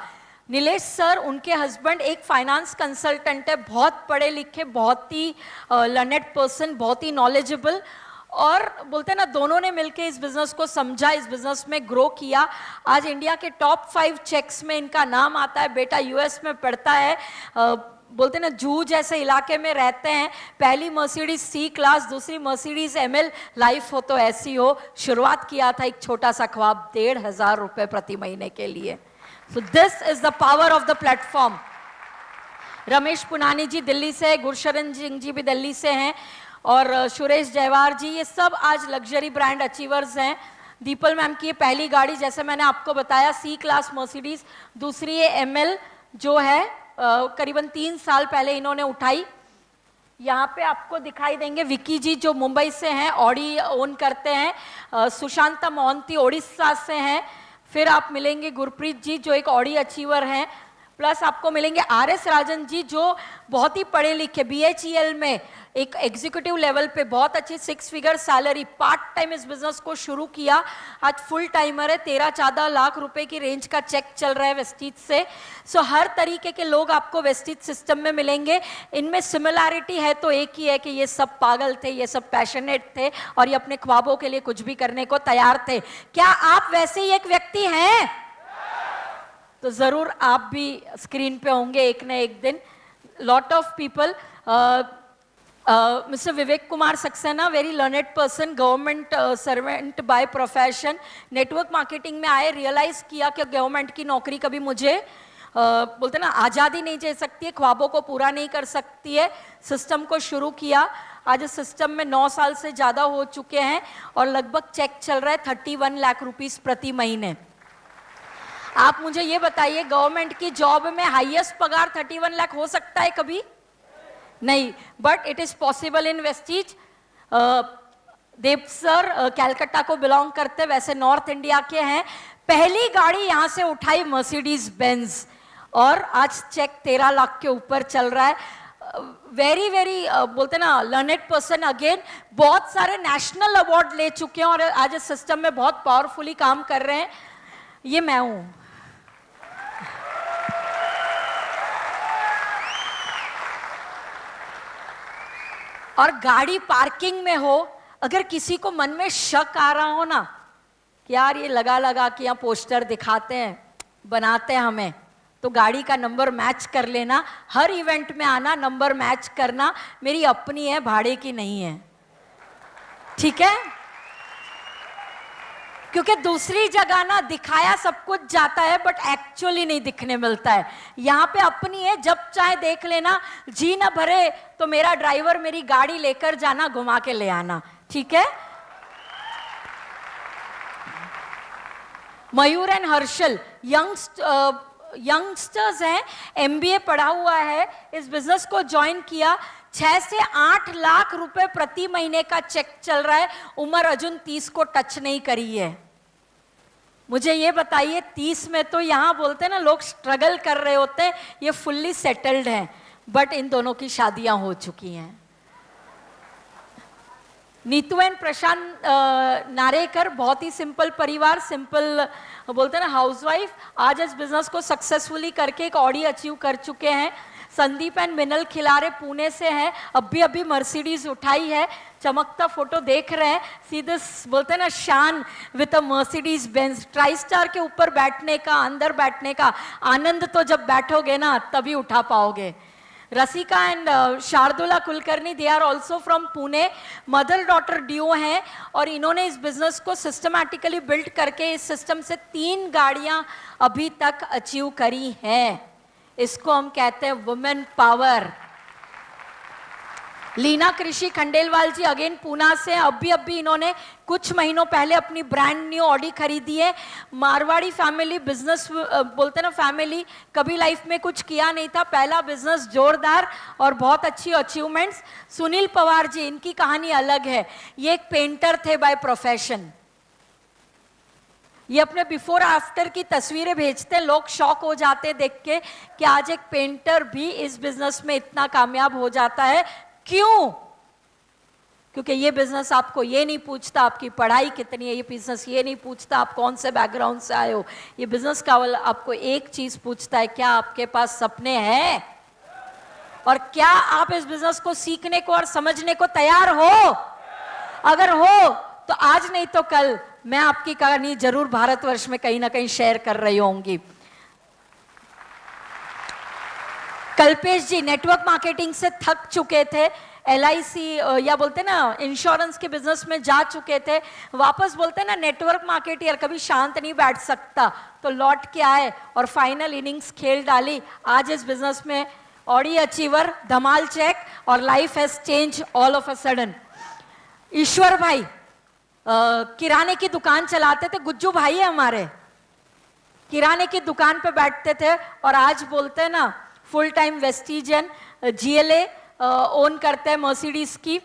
नीलेश सर, उनके हस्बैंड एक फाइनेंस कंसल्टेंट है, बहुत पढ़े लिखे, बहुत ही लर्नेड पर्सन, बहुत ही नॉलेजेबल, और बोलते हैं ना दोनों ने मिलके इस बिजनेस को समझा, इस बिजनेस में ग्रो किया। आज इंडिया के टॉप 5 चेक्स में इनका नाम आता है। बेटा US में पढ़ता है, बोलते ना जू जैसे इलाके में रहते हैं। पहली मर्सिडीज C क्लास, दूसरी मर्सिडीज ML, लाइफ हो तो ऐसी हो। शुरुआत किया था एक छोटा सा ख्वाब, 1500 रुपये प्रति महीने के लिए। So this is the power of the platform. Ramesh Punani ji Delhi से, गुरशरण सिंह जी भी दिल्ली से हैं, और सुरेश जयवार जी, ये सब आज लग्जरी ब्रांड अचीवर्स हैं। दीपल मैम की ये पहली गाड़ी, जैसे मैंने आपको बताया, C क्लास मर्सिडीज, दूसरी ये ML जो है करीबन 3 साल पहले इन्होंने उठाई। यहाँ पे आपको दिखाई देंगे विकी जी जो मुंबई से हैं, ऑडी ओन करते हैं। सुशांता मोहंती ओडिशा से हैं। फिर आप मिलेंगे गुरप्रीत जी जो एक ऑडी अचीवर हैं। प्लस आपको मिलेंगे RS राजन जी जो बहुत ही पढ़े लिखे, BHEL में एक एग्जीक्यूटिव लेवल पे बहुत अच्छी 6 फिगर सैलरी, पार्ट टाइम इस बिजनेस को शुरू किया, आज फुल टाइमर है। 13-14 लाख रुपए की रेंज का चेक चल रहा है वेस्टीज से। सो हर तरीके के लोग आपको वेस्टीज सिस्टम में मिलेंगे। इनमें सिमिलैरिटी है तो एक ही है कि ये सब पागल थे, ये सब पैशनेट थे और ये अपने ख्वाबों के लिए कुछ भी करने को तैयार थे। क्या आप वैसे ही एक व्यक्ति हैं? तो जरूर आप भी स्क्रीन पे होंगे एक न एक दिन। Lot of people, mister Vivek Kumar Saxena, very learned person, government servant by profession, network marketing में आए, रियलाइज किया कि गवर्नमेंट की नौकरी कभी मुझे बोलते ना आज़ादी नहीं दे सकती है, ख्वाबों को पूरा नहीं कर सकती है। सिस्टम को शुरू किया, आज इस सिस्टम में 9 साल से ज़्यादा हो चुके हैं और लगभग चेक चल रहा है 31 लाख रुपीस प्रति महीने। आप मुझे ये बताइए, गवर्नमेंट की जॉब में हाईएस्ट पगार 31 लाख हो सकता है कभी? नहीं, but it is possible in Vestige. Dev sir Calcutta को बिलोंग करते, वैसे नॉर्थ इंडिया के हैं। पहली गाड़ी यहां से उठाई मर्सिडीज बेंज और आज चेक 13 लाख के ऊपर चल रहा है। वेरी वेरी बोलते ना लर्नेड पर्सन, अगेन बहुत सारे नेशनल अवार्ड ले चुके हैं और आज इस सिस्टम में बहुत पावरफुली काम कर रहे हैं। ये मैं हूं। और गाड़ी पार्किंग में हो, अगर किसी को मन में शक आ रहा हो ना कि यार ये लगा लगा कि यहाँ पोस्टर दिखाते हैं, बनाते हैं हमें, तो गाड़ी का नंबर मैच कर लेना। हर इवेंट में आना, नंबर मैच करना। मेरी अपनी है, भाड़े की नहीं है, ठीक है? क्योंकि दूसरी जगह ना दिखाया सब कुछ जाता है बट एक्चुअली नहीं दिखने मिलता है। यहाँ पे अपनी है, जब चाहे देख लेना। जी ना भरे तो मेरा ड्राइवर मेरी गाड़ी लेकर जाना, घुमा के ले आना, ठीक है? मयूर एंड हर्षल यंगस्टर्स हैं, MBA पढ़ा हुआ है, इस बिजनेस को ज्वाइन किया। 6 से 8 लाख रुपए प्रति महीने का चेक चल रहा है। उम्र अजुन 30 को टच नहीं करी है। मुझे ये बताइए, 30 में तो यहाँ बोलते हैं ना लोग स्ट्रगल कर रहे होते हैं, ये फुल्ली सेटल्ड हैं, बट इन दोनों की शादियां हो चुकी हैं। नीतू एंड प्रशांत नारेकर, बहुत ही सिंपल परिवार, सिंपल बोलते हैं ना हाउसवाइफ, आज इस बिजनेस को सक्सेसफुली करके एक ऑडी अचीव कर चुके हैं। संदीप एंड मिनल खिलारे पुणे से हैं, अभी मर्सिडीज उठाई है, चमकता फोटो देख रहे हैं। सीधे बोलते हैं ना शान with a Mercedes Benz. Try star के ऊपर बैठने का, अंदर बैठने का आनंद तो जब बैठोगे ना तभी उठा पाओगे। Rasika and Shardula Kulkarni, they are also from Pune, mother daughter duo हैं और इन्होंने इस बिजनेस को सिस्टमैटिकली बिल्ड करके इस सिस्टम से 3 गाड़ियां अभी तक अचीव करी हैं। इसको हम कहते हैं वुमेन पावर। लीना कृषि खंडेलवाल जी अगेन पूना से, अभी इन्होंने कुछ महीनों पहले अपनी ब्रांड न्यू ऑडी खरीदी है। मारवाड़ी फैमिली बिजनेस बोलते ना, फैमिली कभी लाइफ में कुछ किया नहीं था, पहला बिजनेस, जोरदार और बहुत अच्छी अचीवमेंट्स। सुनील पवार जी, इनकी कहानी अलग है। ये एक पेंटर थे बाय प्रोफेशन। ये अपने बिफोर आफ्टर की तस्वीरें भेजते हैं, लोग शॉक हो जाते हैं देख के कि आज एक पेंटर भी इस बिजनेस में इतना कामयाब हो जाता है। क्यों? क्योंकि ये बिजनेस आपको ये नहीं पूछता आपकी पढ़ाई कितनी है, ये बिजनेस ये नहीं पूछता आप कौन से बैकग्राउंड से आए हो। ये बिजनेस का आपको एक चीज पूछता है, क्या आपके पास सपने हैं और क्या आप इस बिजनेस को सीखने को और समझने को तैयार हो? अगर हो तो आज नहीं तो कल मैं आपकी कहानी जरूर भारतवर्ष में कहीं ना कहीं शेयर कर रही होंगी। कल्पेश जी नेटवर्क मार्केटिंग से थक चुके थे, LIC या बोलते ना इंश्योरेंस के बिजनेस में जा चुके थे, वापस बोलते ना नेटवर्क मार्केटियर कभी शांत नहीं बैठ सकता, तो लौट के आए और फाइनल इनिंग्स खेल डाली। आज इस बिजनेस में ऑडी अचीवर, धमाल चेक और life has change all of a sudden. Ishwar bhai किराने की दुकान चलाते थे, गुज्जू भाई है हमारे, किराने की दुकान पे बैठते थे और आज बोलते हैं ना फुल टाइम वेस्टीजन GLA ओन करते हैं मर्सिडीज की।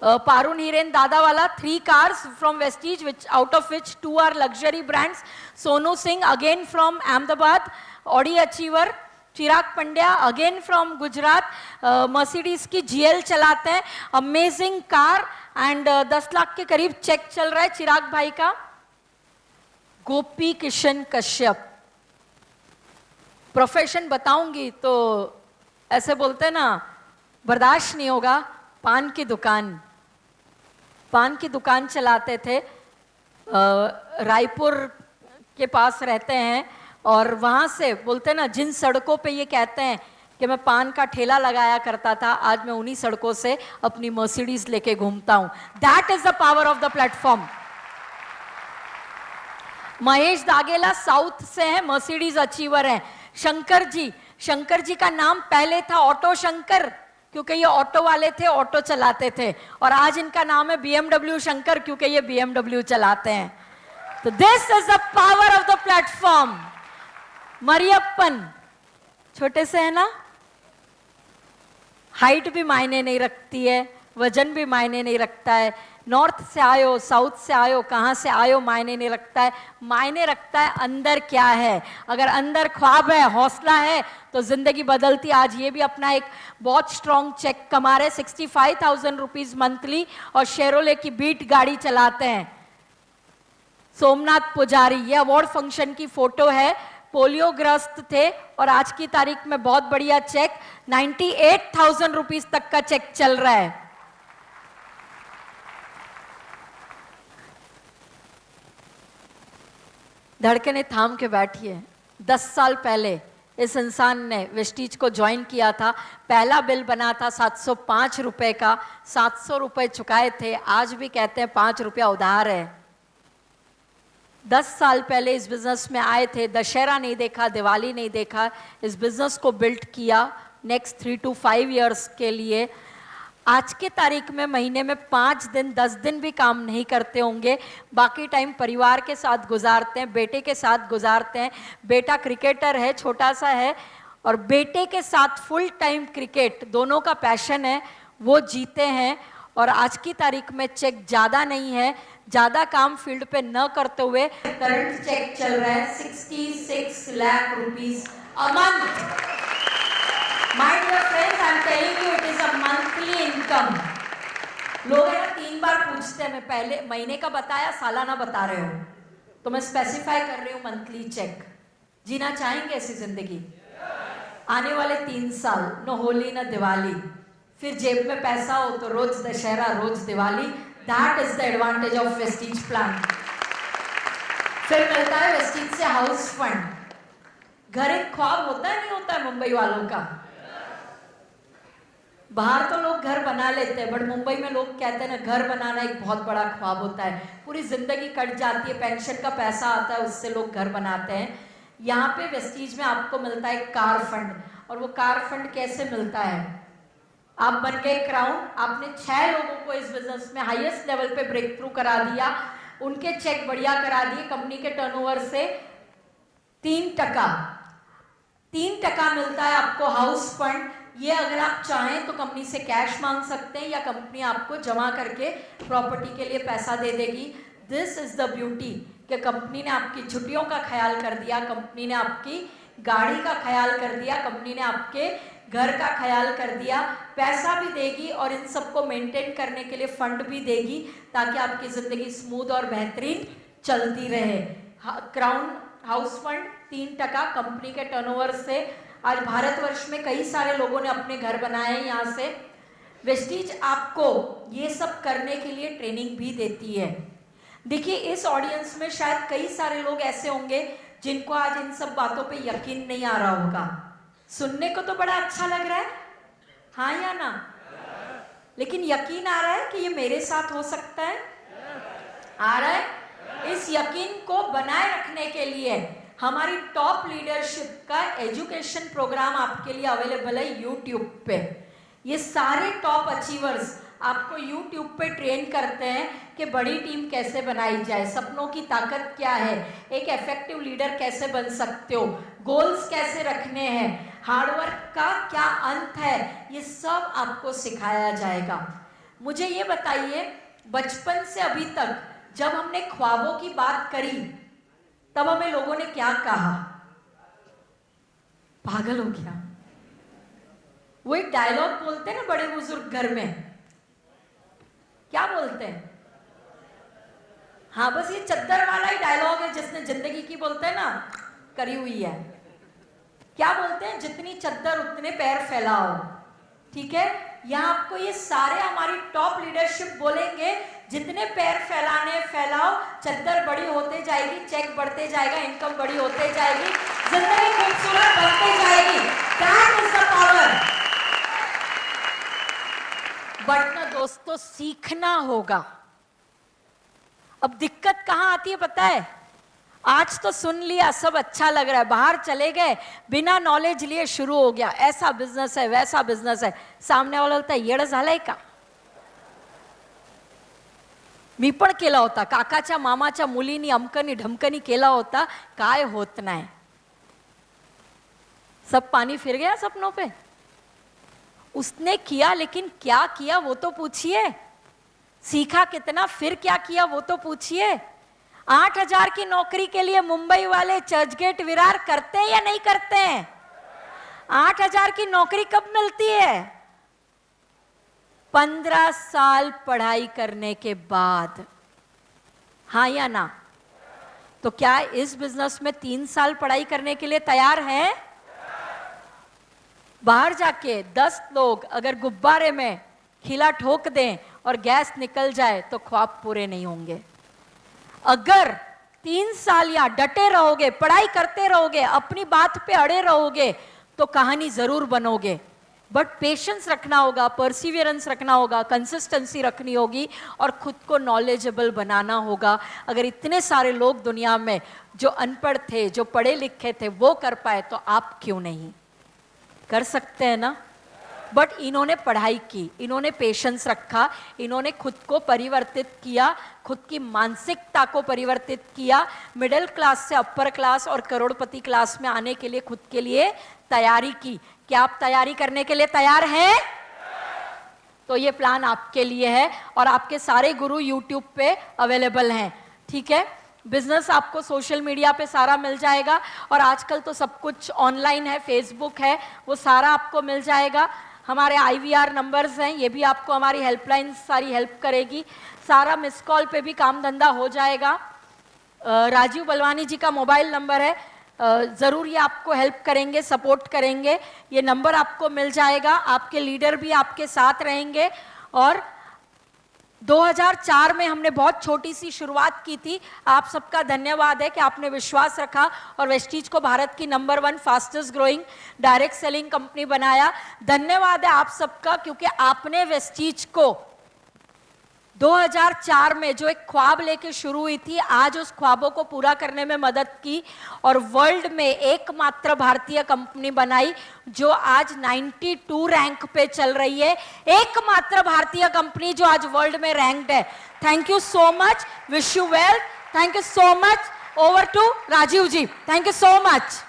पारुन Hiren दादावाला 3 cars from Vestige, which out of which 2 are luxury brands. Sonu Singh again from Ahmedabad, Audi Achiever. Chirag Pandya again from Gujarat, Mercedes की GL चलाते हैं, अमेजिंग कार एंड 10 लाख के करीब चेक चल रहा है चिराग भाई का। गोपी किशन कश्यप, प्रोफेशन बताऊंगी तो ऐसे बोलते हैं ना, बर्दाश्त नहीं होगा। पान की दुकान चलाते थे, रायपुर के पास रहते हैं और वहां से बोलते ना, जिन सड़कों पे ये कहते हैं कि मैं पान का ठेला लगाया करता था, आज मैं उन्हीं सड़कों से अपनी मर्सिडीज लेके घूमता हूं। That is the power of the platform. Mahesh Dagela south से हैं, मर्सिडीज अचीवर हैं। शंकर जी का नाम पहले था ऑटो शंकर, क्योंकि ये ऑटो वाले थे, ऑटो चलाते थे, और आज इनका नाम है BMW शंकर, क्योंकि ये BMW चलाते हैं। तो this is the power of the platform. Mariyappan छोटे से है ना, हाइट भी मायने नहीं रखती है, वजन भी मायने नहीं रखता है, नॉर्थ से आयो साउथ से आयो कहां से आयो मायने नहीं रखता है, मायने रखता है अंदर क्या है। अगर अंदर ख्वाब है, हौसला है, तो जिंदगी बदलती। आज ये भी अपना एक बहुत स्ट्रॉन्ग चेक कमा रहे, 65,000 रुपीज मंथली, और शेरोले की बीट गाड़ी चलाते हैं। सोमनाथ पुजारी, ये अवार्ड फंक्शन की फोटो है, पोलियो ग्रस्त थे और आज की तारीख में बहुत बढ़िया चेक, 98,000 रुपीज तक का चेक चल रहा है। धड़कने थाम के बैठिए। 10 साल पहले इस इंसान ने वेस्टीज को ज्वाइन किया था, पहला बिल बना था 705 रुपए का, 700 रुपए चुकाए थे, आज भी कहते हैं 5 रुपया उधार है। 10 साल पहले इस बिजनेस में आए थे, दशहरा नहीं देखा, दिवाली नहीं देखा, इस बिजनेस को बिल्ड किया नेक्स्ट 3 to 5 इयर्स के लिए। आज के तारीख में महीने में 5 दिन 10 दिन भी काम नहीं करते होंगे, बाकी टाइम परिवार के साथ गुजारते हैं, बेटे के साथ गुजारते हैं। बेटा क्रिकेटर है, छोटा सा है, और बेटे के साथ फुल टाइम क्रिकेट, दोनों का पैशन है, वो जीते हैं। और आज की तारीख में चेक ज़्यादा नहीं है, ज़्यादा काम फील्ड पे न करते हुए करंट चेक चल रहा है 66 lakh rupees a month. My dear friends, I am telling you, it is a monthly income. लोग है ना 3 बार पूछते हैं, मैं पहले महीने का बताया, सालाना बता रहे हो, तो मैं स्पेसिफाई कर रही हूँ मंथली चेक। जीना चाहेंगे ऐसी जिंदगी? आने वाले 3 साल, न होली न दिवाली, फिर जेब में पैसा हो तो रोज दशहरा रोज Diwali. That is the advantage of Vestige plan. फिर मिलता है वेस्टीज से हाउस फंड। घर एक ख्वाब होता है, नहीं होता है मुंबई वालों का? बाहर तो लोग घर बना लेते हैं, बट मुंबई में लोग कहते हैं ना, घर बनाना एक बहुत बड़ा ख्वाब होता है, पूरी जिंदगी कट जाती है, पेंशन का पैसा आता है, उससे लोग घर बनाते हैं। यहाँ पे वेस्टीज में आपको मिलता है कार फंड, और वो कार फंड कैसे मिलता है? आप बन गए क्राउन, आपने 6 लोगों को इस बिजनेस में हाईएस्ट लेवल पे ब्रेक थ्रू करा दिया, उनके चेक बढ़िया करा दिए, कंपनी के टर्नओवर से 3% मिलता है आपको हाउस फंड। ये अगर आप चाहें तो कंपनी से कैश मांग सकते हैं, या कंपनी आपको जमा करके प्रॉपर्टी के लिए पैसा दे देगी। दिस इज द ब्यूटी कि कंपनी ने आपकी छुट्टियों का ख्याल कर दिया, कंपनी ने आपकी गाड़ी का ख्याल कर दिया, कंपनी ने आपके घर का ख्याल कर दिया, पैसा भी देगी और इन सबको मेंटेन करने के लिए फंड भी देगी, ताकि आपकी ज़िंदगी स्मूथ और बेहतरीन चलती रहे। क्राउन हाउस फंड 3% कंपनी के टर्नओवर से। आज भारतवर्ष में कई सारे लोगों ने अपने घर बनाए हैं यहाँ से। वेस्टीज आपको ये सब करने के लिए ट्रेनिंग भी देती है। देखिए, इस ऑडियंस में शायद कई सारे लोग ऐसे होंगे जिनको आज इन सब बातों पे यकीन नहीं आ रहा होगा। सुनने को तो बड़ा अच्छा लग रहा है, हाँ या ना? लेकिन यकीन आ रहा है कि ये मेरे साथ हो सकता है? आ रहा है? इस यकीन को बनाए रखने के लिए हमारी टॉप लीडरशिप का एजुकेशन प्रोग्राम आपके लिए अवेलेबल है यूट्यूब पे। ये सारे टॉप अचीवर्स आपको यूट्यूब पे ट्रेन करते हैं कि बड़ी टीम कैसे बनाई जाए, सपनों की ताकत क्या है, एक इफेक्टिव लीडर कैसे बन सकते हो, गोल्स कैसे रखने हैं, हार्डवर्क का क्या अंत है, ये सब आपको सिखाया जाएगा। मुझे ये बताइए, बचपन से अभी तक जब हमने ख्वाबों की बात करी तब हमें लोगों ने क्या कहा? पागल हो गया। वो एक डायलॉग बोलते हैं ना बड़े बुजुर्ग घर में, क्या बोलते हैं? हाँ, बस ये चद्दर वाला ही डायलॉग है जिसने जिंदगी की बोलते हैं ना करी हुई है। क्या बोलते हैं? जितनी चद्दर उतने पैर फैलाओ। ठीक है, यहाँ आपको ये सारे हमारी टॉप लीडरशिप बोलेंगे, जितने पैर फैलाने फैलाओ, चद्दर बड़ी होते जाएगी, चेक बढ़ते जाएगा, इनकम बड़ी होते जाएगी, जिंदगी खूबसूरत बनते जाएगी। That is the power. But ना दोस्तों, सीखना होगा। अब दिक्कत कहां आती है पता है? आज तो सुन लिया, सब अच्छा लग रहा है, बाहर चले गए, बिना नॉलेज लिए शुरू हो गया, ऐसा बिजनेस है वैसा बिजनेस है। सामने वाला बोलता है येड झालंय का? मी पण केला होता, काकाच्या मामाच्या मुलीनी अमकनी ढमकनी केला होता, काय होत नाही। सब पानी फिर गया सपनों पे। उसने किया, लेकिन क्या किया वो तो पूछिए। सीखा कितना, फिर क्या किया वो तो पूछिए। 8,000 की नौकरी के लिए मुंबई वाले चर्चगेट विरार करते हैं या नहीं करते हैं? 8,000 की नौकरी कब मिलती है? 15 साल पढ़ाई करने के बाद। हाँ या ना? तो क्या इस बिजनेस में 3 साल पढ़ाई करने के लिए तैयार हैं? बाहर जाके 10 लोग अगर गुब्बारे में खिला ठोक दें और गैस निकल जाए तो ख्वाब पूरे नहीं होंगे। अगर 3 साल या डटे रहोगे, पढ़ाई करते रहोगे, अपनी बात पे अड़े रहोगे तो कहानी जरूर बनोगे। बट पेशेंस रखना होगा, परसिवियरेंस रखना होगा, कंसिस्टेंसी रखनी होगी और खुद को नॉलेजेबल बनाना होगा। अगर इतने सारे लोग दुनिया में जो अनपढ़ थे, जो पढ़े लिखे थे, वो कर पाए तो आप क्यों नहीं कर सकते हैं ना? बट इन्होंने पढ़ाई की, इन्होंने पेशेंस रखा, इन्होंने खुद को परिवर्तित किया, खुद की मानसिकता को परिवर्तित किया, मिडिल क्लास से अपर क्लास और करोड़पति क्लास में आने के लिए खुद के लिए तैयारी की। क्या आप तैयारी करने के लिए तैयार हैं? तो ये प्लान आपके लिए है और आपके सारे गुरु यूट्यूब पे अवेलेबल हैं। ठीक है, बिजनेस आपको सोशल मीडिया पे सारा मिल जाएगा और आजकल तो सब कुछ ऑनलाइन है, फेसबुक है, वो सारा आपको मिल जाएगा। हमारे IVR नंबर्स हैं, ये भी आपको हमारी हेल्पलाइन सारी हेल्प करेगी। सारा मिस कॉल पे भी काम धंधा हो जाएगा। राजीव बलवानी जी का मोबाइल नंबर है, ज़रूर ये आपको हेल्प करेंगे, सपोर्ट करेंगे। ये नंबर आपको मिल जाएगा, आपके लीडर भी आपके साथ रहेंगे। और 2004 में हमने बहुत छोटी सी शुरुआत की थी। आप सबका धन्यवाद है कि आपने विश्वास रखा और वेस्टीज को भारत की number 1 fastest growing direct selling company बनाया। धन्यवाद है आप सबका, क्योंकि आपने वेस्टीज को 2004 में जो एक ख्वाब लेके शुरू हुई थी, आज उस ख्वाबों को पूरा करने में मदद की और वर्ल्ड में एकमात्र भारतीय कंपनी बनाई जो आज 92 रैंक पे चल रही है। एकमात्र भारतीय कंपनी जो आज वर्ल्ड में रैंक्ड है। Thank you so much, wish you well, thank you so much. Over to Rajiv ji, thank you so much.